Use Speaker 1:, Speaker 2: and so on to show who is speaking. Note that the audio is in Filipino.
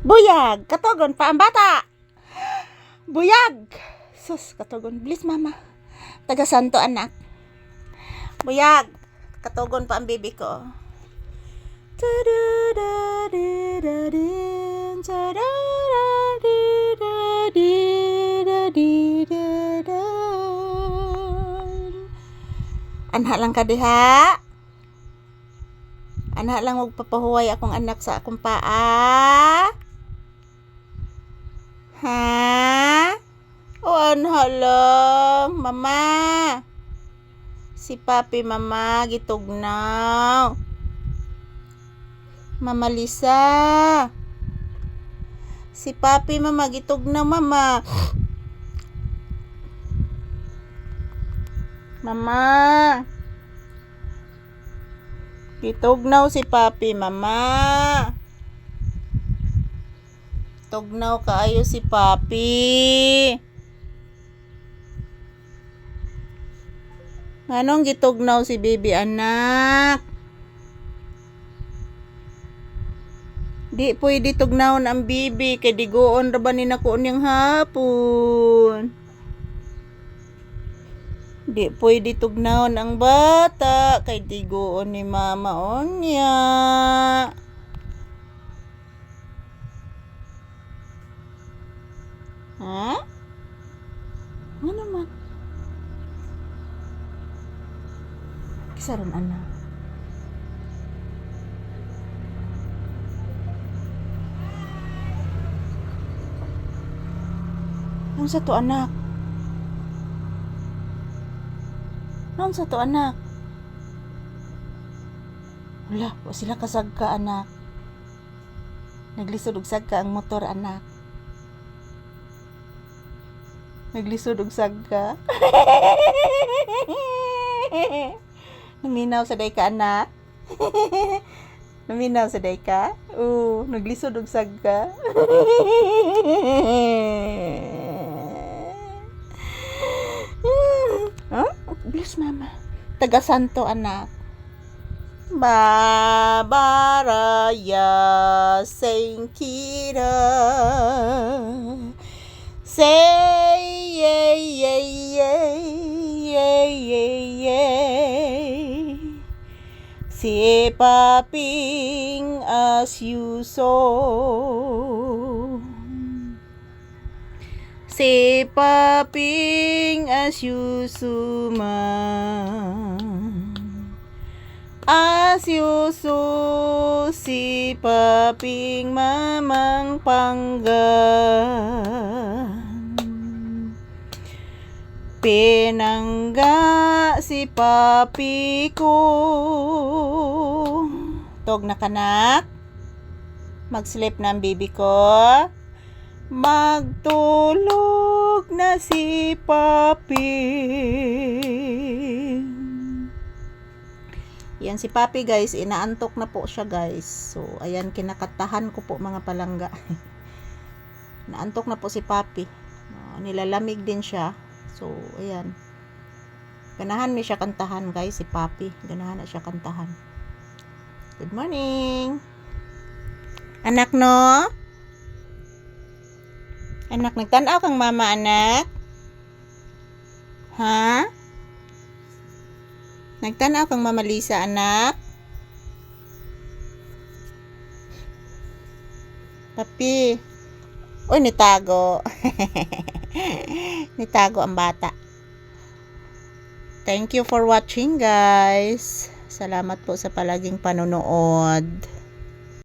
Speaker 1: Buyag! Katugon pa ang bata! Buyag! Sus, katugon. Bilis, mama. Taga Santo, anak. Buyag! Katugon pa ang baby ko. Anha lang ka diha. Anha lang magpapahuway akong anak sa akong paa. Ha? O anha lang, mama. Si papi mama gitugnaw. Mama Lisa. Si papi mama gitugnaw, mama. Mama. Gitugnaw si papi mama. Tugnaw kaayo si papi. Anong gitugnaw si baby anak? Di pwede tugnawon ang bibi kay digoon ra ba ni nako niyang hapon. Di pwede tugnawon ang bata kay digoon ni mama onya. Ha? Ano man? Kisaron anak. Ano sa to anak? Ano sa to anak? Wala, wa sila kasagka anak. Naglisod og sagka ang motor anak. Naglisod og sagka. Naminaw sa day ka anak. Naminaw sa day ka? Oo, naglisod og sagka. Huh? Bless mama. Taga Santo anak. Babaraya Sankira. Say yay yay yay yay yay yay. Si paping as you saw. Si paping as you suman. As you saw si paping mamang panggan. Pinangga si papi ko. Tog na kanak. Mag-sleep na ang baby ko. Magtulog na si papi. Yan si papi guys. Inaantok na po siya guys. So ayan, kinakatahan ko po mga palangga. Naantok na po si papi. Nilalamig din siya. So, ayan. Ganahan mi siya kantahan, guys, si papi. Ganahan na siya kantahan. Good morning. Anak, no? Anak, nagtanaw kang mama, anak? Ha? Nagtanaw kang mama Lisa, anak? Papi. Uy, nitago. Nitago ang bata. Thank you for watching guys. Salamat po sa palaging panonood.